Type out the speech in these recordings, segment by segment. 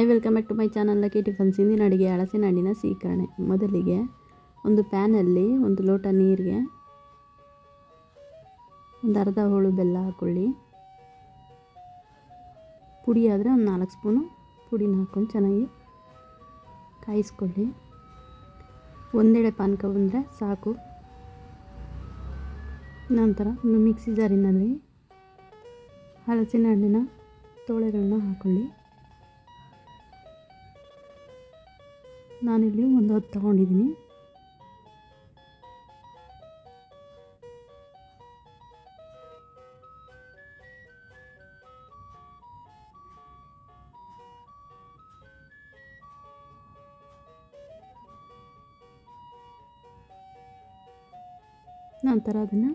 Welcome back to my channel lucky tiffins. ಇಂದಿನ ಅಡುಗೆ ಹಲಸಿನ ಹಣ್ಣಿನ ಸೀಕರಣೆ. ಮೊದಲಿಗೆ ಒಂದು ಪ್ಯಾನಲ್ಲಿ ಒಂದು ಲೋಟ ನೀರಿಗೆ ಒಂದು ಅರ್ಧ ಹೋಳು ಬೆಲ್ಲ ಹಾಕ್ಕೊಳ್ಳಿ. ಪುಡಿ ಆದರೆ ಒಂದು 4 ಸ್ಪೂನು ಪುಡಿನ ಹಾಕ್ಕೊಂಡು ಚೆನ್ನಾಗಿ ಕಾಯಿಸ್ಕೊಳ್ಳಿ. ಒಂದೆಡೆ ಪಾನಕ ಬಂದರೆ ಸಾಕು. ನಂತರ ಒಂದು ಮಿಕ್ಸಿ ಜಾರಿನಲ್ಲಿ ಹಲಸಿನ ಹಣ್ಣಿನ ತೋಳೆಗಳನ್ನ ಹಾಕ್ಕೊಳ್ಳಿ. ನಾನಿಲ್ಲಿ ಒಂದು 10 ತಗೊಂಡಿದ್ದೀನಿ. ನಂತರ ಅದನ್ನು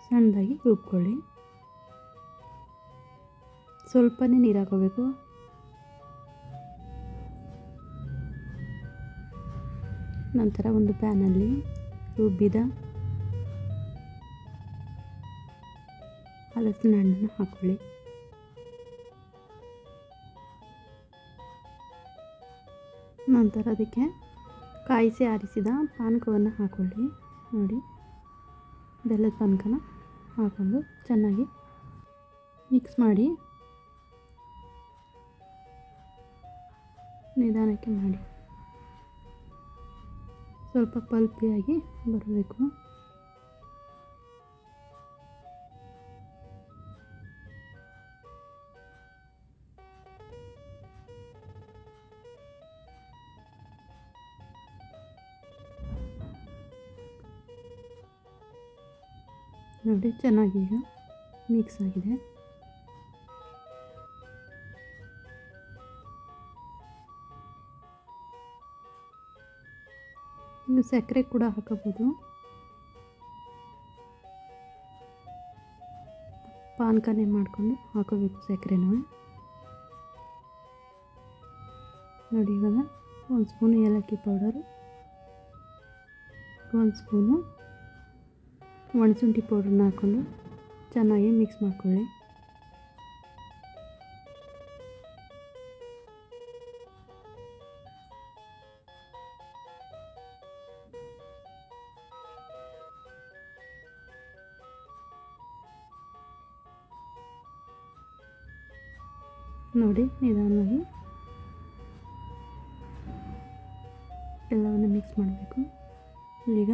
ಸಣ್ಣದಾಗಿ ರುಬ್ಕೊಳ್ಳಿ. ಸ್ವಲ್ಪನೇ ನೀರು ಹಾಕೋಬೇಕು. ನಂತರ ಒಂದು ಪ್ಯಾನಲ್ಲಿ ರುಬ್ಬಿದ ಹಲಸಿನ ಹಣ್ಣನ್ನು ಹಾಕ್ಕೊಳ್ಳಿ. ನಂತರ ಅದಕ್ಕೆ ಕಾಯಿಸಿ ಆರಿಸಿದ ಪಾನಕವನ್ನು ಹಾಕ್ಕೊಳ್ಳಿ. ನೋಡಿ, ಬೆಲ್ಲದ ಪಾನಕನ ಹಾಕ್ಕೊಂಡು ಚೆನ್ನಾಗಿ ಮಿಕ್ಸ್ ಮಾಡಿ ನಿಧಾನಕ್ಕೆ ಮಾಡಿ. ಸ್ವಲ್ಪ ಪಲ್ಪಿಯಾಗಿ ಬರಬೇಕು. ನೋಡಿ, ಚೆನ್ನಾಗಿ ಈಗ ಮಿಕ್ಸ್ ಆಗಿದೆ. ಇನ್ನು ಸಕ್ಕರೆ ಕೂಡ ಹಾಕಬಹುದು. ಪಾನಕನೇ ಮಾಡಿಕೊಂಡು ಹಾಕೋಬೇಕು ಸಕ್ಕರೆನೂ. ನೋಡಿ, ಇವಾಗ 1 ಸ್ಪೂನು ಏಲಕ್ಕಿ ಪೌಡರು, 1 ಸ್ಪೂನು ಒಣಶುಂಠಿ ಪೌಡ್ರನ್ನ ಹಾಕ್ಕೊಂಡು ಚೆನ್ನಾಗಿ ಮಿಕ್ಸ್ ಮಾಡ್ಕೊಳ್ಳಿ. ನೋಡಿ, ನಿಧಾನವಾಗಿ ಎಲ್ಲವನ್ನು ಮಿಕ್ಸ್ ಮಾಡಬೇಕು. ಈಗ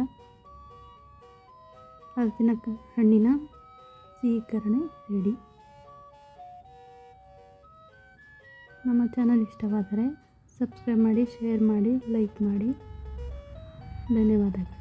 ಹಲಸಿನ ಹಣ್ಣಿನ ಸೀಕರಣೆ ರೆಡಿ. ನಮ್ಮ ಚಾನಲ್ ಇಷ್ಟವಾದರೆ ಸಬ್ಸ್ಕ್ರೈಬ್ ಮಾಡಿ, ಶೇರ್ ಮಾಡಿ, ಲೈಕ್ ಮಾಡಿ. ಧನ್ಯವಾದಗಳು.